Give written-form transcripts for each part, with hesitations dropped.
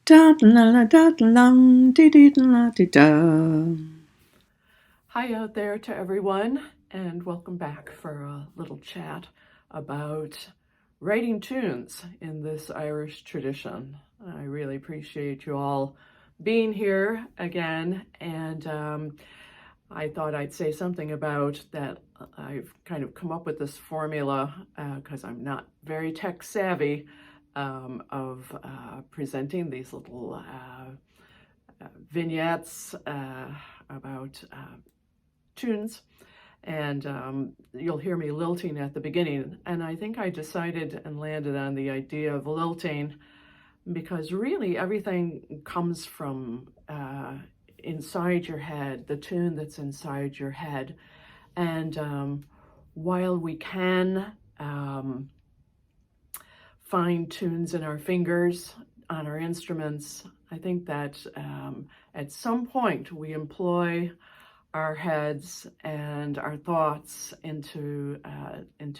Da la la da lum dee dee la dee da. Hi out there to everyone, and welcome back for a little chat about writing tunes in this Irish tradition. I really appreciate you all being here again, and I thought I'd say something about that. I've kind of come up with this formula because I'm not very tech savvy of presenting these little vignettes about tunes, and you'll hear me lilting at the beginning. And I think I decided and landed on the idea of lilting because really everything comes from inside your head, the tune that's inside your head. And while we can find tunes in our fingers, on our instruments, I think that at some point we employ our heads and our thoughts into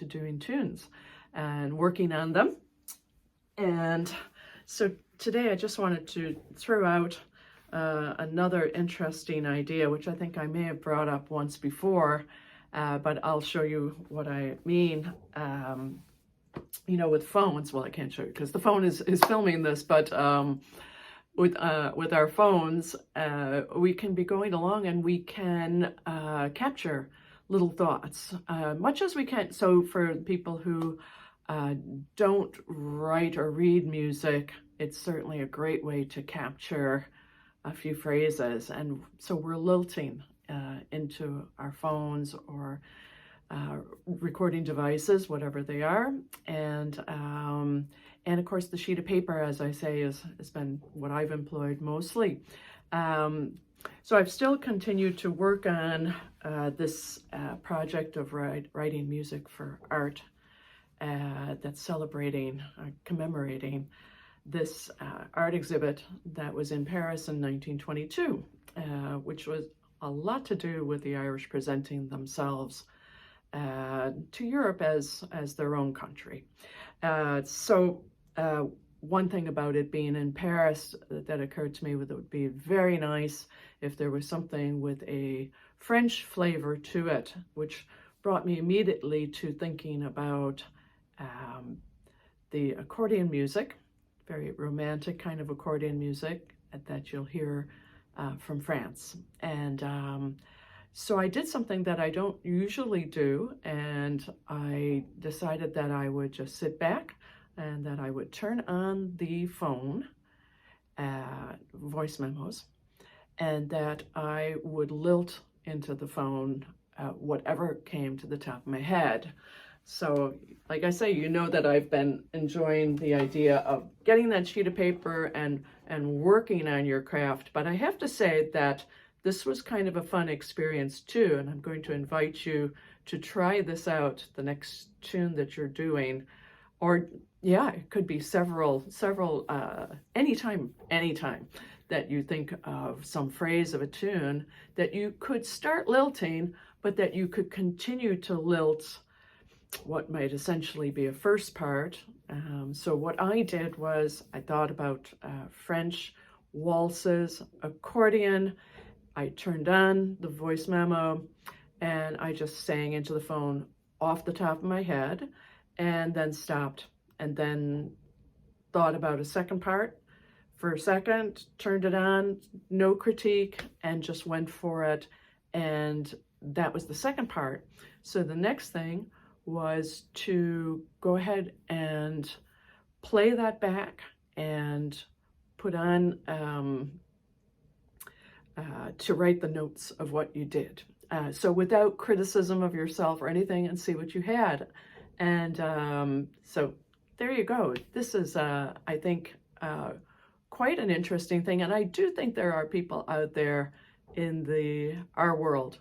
doing tunes and working on them. And so today I just wanted to throw out another interesting idea, which I think I may have brought up once before, but I'll show you what I mean. With phones, well, I can't show you because the phone is filming this, but with our phones, we can be going along and we can capture little thoughts, much as we can. So for people who don't write or read music, it's certainly a great way to capture a few phrases. And so we're lilting into our phones or recording devices, whatever they are, and of course the sheet of paper, as I say, has been what I've employed mostly. So I've still continued to work on this project of writing music for art that's celebrating, commemorating this art exhibit that was in Paris in 1922, which was a lot to do with the Irish presenting themselves to Europe as their own country. So one thing about it being in Paris that occurred to me was it would be very nice if there was something with a French flavor to it, which brought me immediately to thinking about the accordion music, very romantic kind of accordion music that you'll hear from France. And so I did something that I don't usually do, and I decided that I would just sit back and that I would turn on the phone, voice memos, and that I would lilt into the phone whatever came to the top of my head. So, like I say, you know that I've been enjoying the idea of getting that sheet of paper and working on your craft, but I have to say that this was kind of a fun experience too, and I'm going to invite you to try this out, the next tune that you're doing, or yeah, it could be several, anytime that you think of some phrase of a tune that you could start lilting, but that you could continue to lilt what might essentially be a first part. So what I did was I thought about French waltzes, accordion. I turned on the voice memo and I just sang into the phone off the top of my head, and then stopped and then thought about a second part for a second, turned it on, no critique, and just went for it. And that was the second part. So the next thing was to go ahead and play that back and put on to write the notes of what you did. So without criticism of yourself or anything, and see what you had. And so there you go. This is, I think, quite an interesting thing. And I do think there are people out there in our world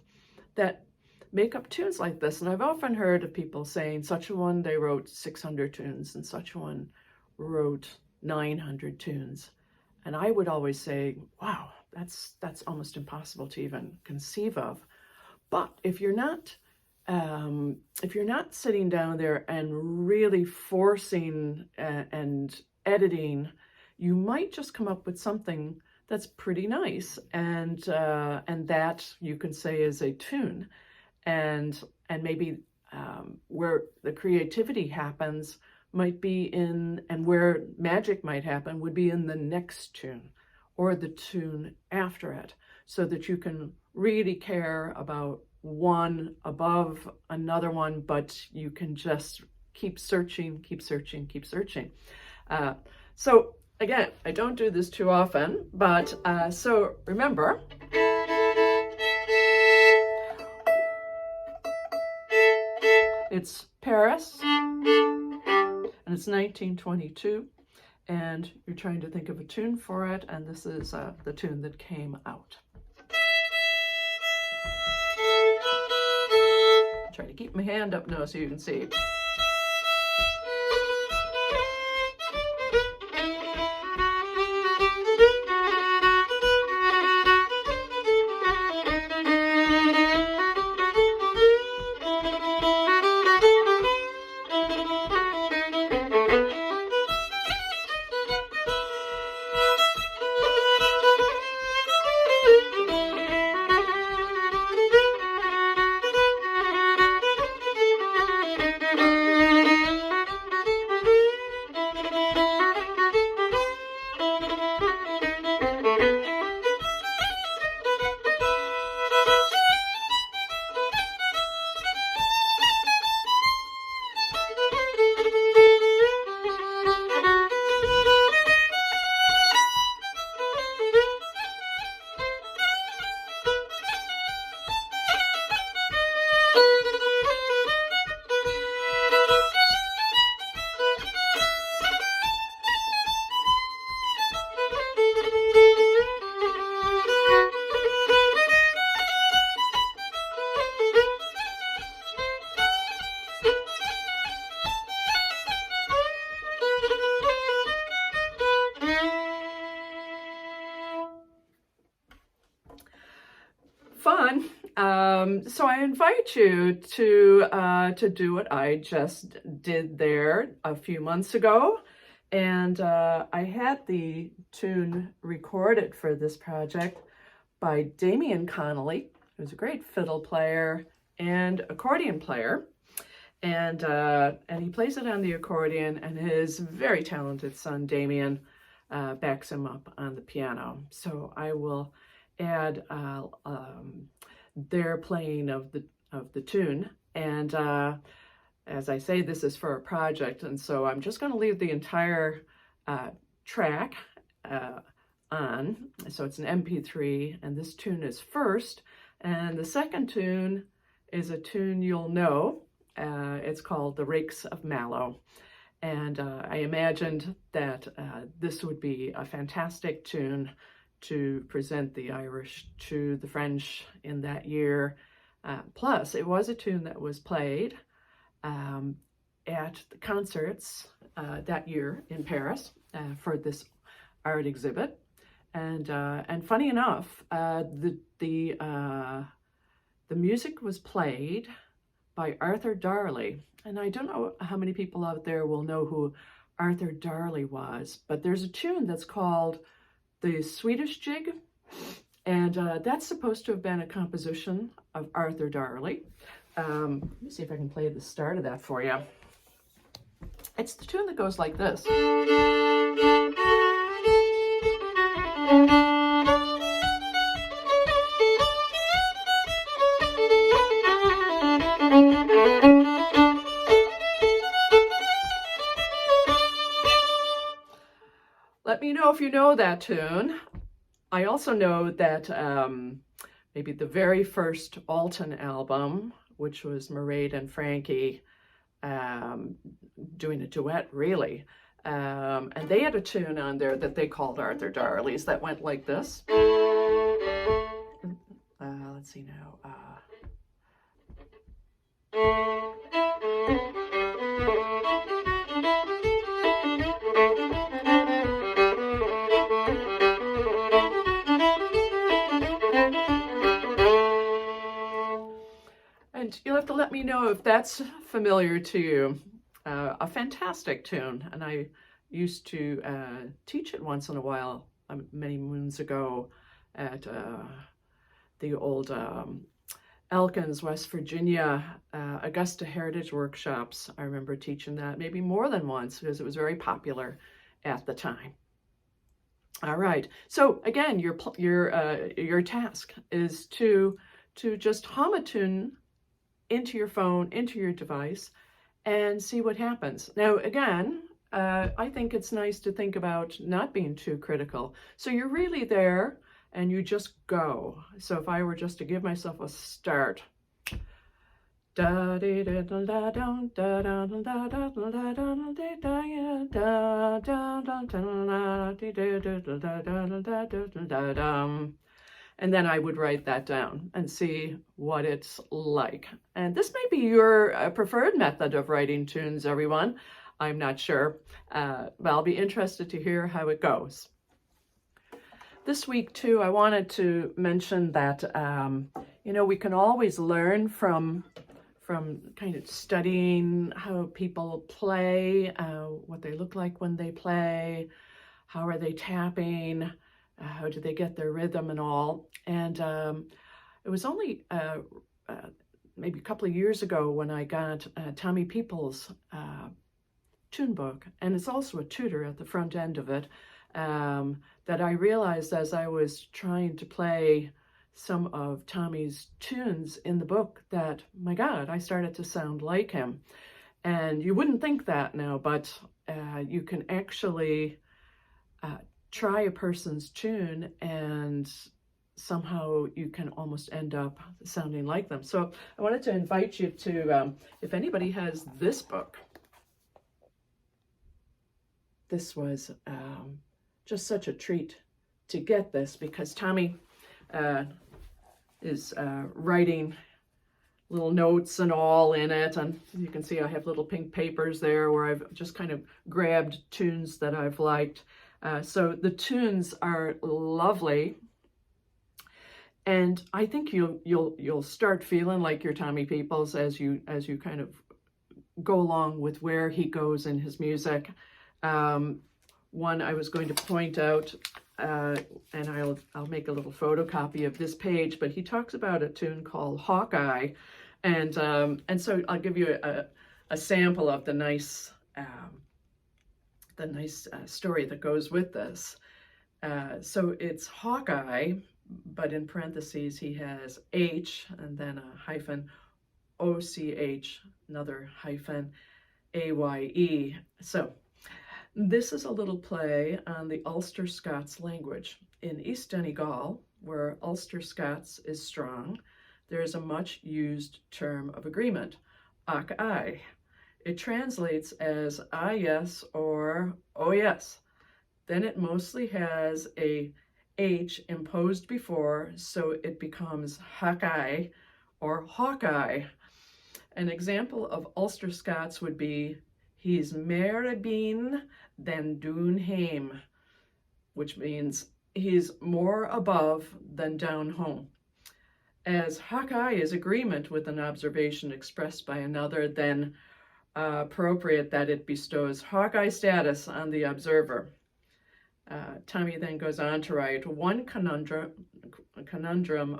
that make up tunes like this. And I've often heard of people saying such a one, they wrote 600 tunes, and such one wrote 900 tunes. And I would always say, wow, that's almost impossible to even conceive of. But if you're not sitting down there and really forcing and editing you might just come up with something that's pretty nice, and that you can say is a tune, and maybe where the creativity happens might be in, and where magic might happen would be in the next tune or the tune after it, so that you can really care about one above another one, but you can just keep searching, keep searching, keep searching. So again, I don't do this too often, but so remember, it's Paris, and it's 1922, and you're trying to think of a tune for it, and this is the tune that came out. Try to keep my hand up now so you can see. Fun. So I invite you to do what I just did there a few months ago, and I had the tune recorded for this project by Damian Connolly, who's a great fiddle player and accordion player, and he plays it on the accordion, and his very talented son Damian backs him up on the piano. So I will add their playing of the tune, and as I say, this is for a project, and so I'm just going to leave the entire track on. So it's an MP3, and this tune is first, and the second tune is a tune you'll know. It's called The Rakes of Mallow, and I imagined that this would be a fantastic tune to present the Irish to the French in that year. Plus, it was a tune that was played at the concerts that year in Paris for this art exhibit. And funny enough, the music was played by Arthur Darley. And I don't know how many people out there will know who Arthur Darley was, but there's a tune that's called The Swedish Jig, and that's supposed to have been a composition of Arthur Darley. Let me see if I can play the start of that for you. It's the tune that goes like this. Let me know if you know that tune. I also know that maybe the very first Alton album, which was Mairead and Frankie doing a duet, really, and they had a tune on there that they called Arthur Darley's that went like this. Let's see now. And you'll have to let me know if that's familiar to you. A fantastic tune, and I used to teach it once in a while, many moons ago, at the old Elkins, West Virginia, Augusta Heritage Workshops. I remember teaching that maybe more than once because it was very popular at the time. All right. So again, your task is to just hum a tune into your phone, into your device, and see what happens. Now, again, I think it's nice to think about not being too critical. So you're really there and you just go. So if I were just to give myself a start, and then I would write that down and see what it's like. And this may be your preferred method of writing tunes, everyone. I'm not sure, but I'll be interested to hear how it goes. This week, too, I wanted to mention that, we can always learn from kind of studying how people play, what they look like when they play, how are they tapping, how do they get their rhythm and all. And it was only maybe a couple of years ago when I got Tommy Peoples' tune book, and it's also a tutor at the front end of it, that I realized as I was trying to play some of Tommy's tunes in the book that, my God, I started to sound like him. And you wouldn't think that now, but you can actually try a person's tune and somehow you can almost end up sounding like them. So I wanted to invite you to, if anybody has this book, this was just such a treat to get this because Tommy is writing little notes and all in it, and you can see I have little pink papers there where I've just kind of grabbed tunes that I've liked. So the tunes are lovely, and I think you'll start feeling like you're Tommy Peoples as you kind of go along with where he goes in his music. One I was going to point out, and I'll make a little photocopy of this page, but he talks about a tune called Hawkeye, and so I'll give you a sample of the nice story that goes with this. So it's Hawkeye, but in parentheses he has H and then a hyphen, OCH, another hyphen, AYE. So this is a little play on the Ulster Scots language. In East Donegal, where Ulster Scots is strong, there is a much used term of agreement, "Ach aye." It translates as "ah yes" or "oh yes." Then it mostly has a H imposed before, so it becomes Hawkeye or Hawkeye. An example of Ulster Scots would be, "He's mair been than doon hame," which means he's more above than down home. As Hawkeye is agreement with an observation expressed by another, then appropriate that it bestows Hawkeye status on the observer. Tommy then goes on to write, one conundrum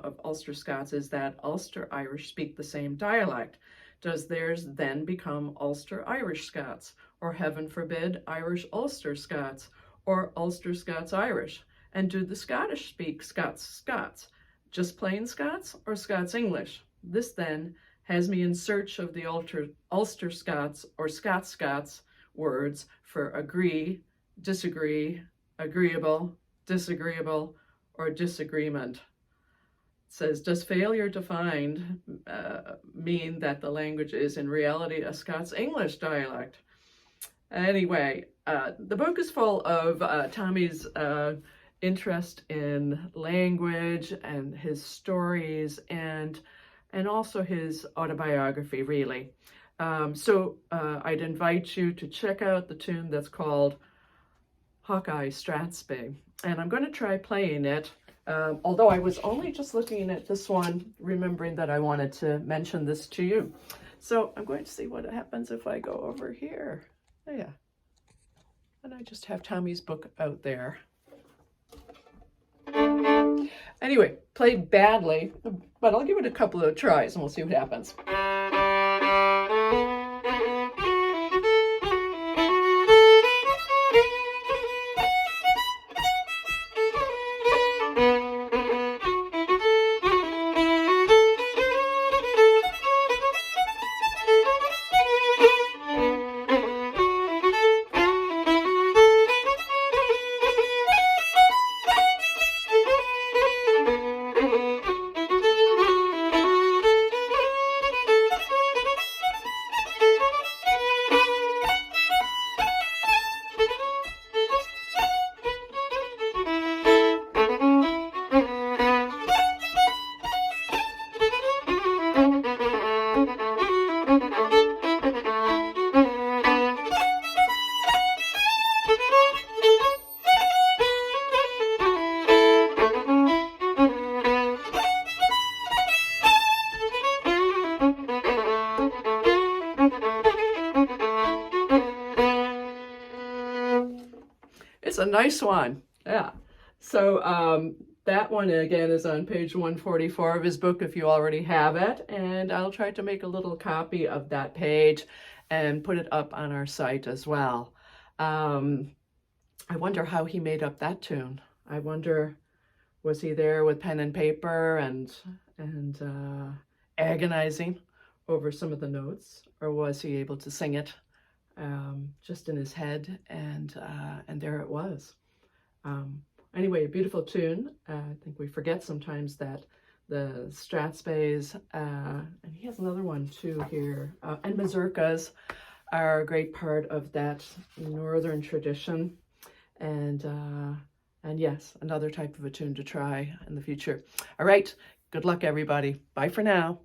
of Ulster Scots is that Ulster Irish speak the same dialect. Does theirs then become Ulster Irish Scots, or heaven forbid, Irish Ulster Scots, or Ulster Scots Irish? And do the Scottish speak Scots, just plain Scots, or Scots English? This then has me in search of the Ulster Scots or Scots words for agree, disagree, agreeable, disagreeable, or disagreement. It says, does failure to find mean that the language is in reality a Scots-English dialect? Anyway, the book is full of Tommy's interest in language and his stories and also his autobiography, really. So I'd invite you to check out the tune that's called Hawkeye Strathspey, and I'm going to try playing it, although I was only just looking at this one, remembering that I wanted to mention this to you. So I'm going to see what happens if I go over here. Oh, yeah. And I just have Tommy's book out there. Anyway, played badly, but I'll give it a couple of tries and we'll see what happens. It's a nice one. Yeah. So that one again is on page 144 of his book if you already have it. And I'll try to make a little copy of that page and put it up on our site as well. I wonder how he made up that tune. I wonder, was he there with pen and paper and agonizing over some of the notes, or was he able to sing it just in his head, and there it was. Anyway, a beautiful tune. I think we forget sometimes that the Strathspeys, and he has another one too here, and mazurkas are a great part of that northern tradition, and yes, another type of a tune to try in the future. All right, good luck everybody. Bye for now.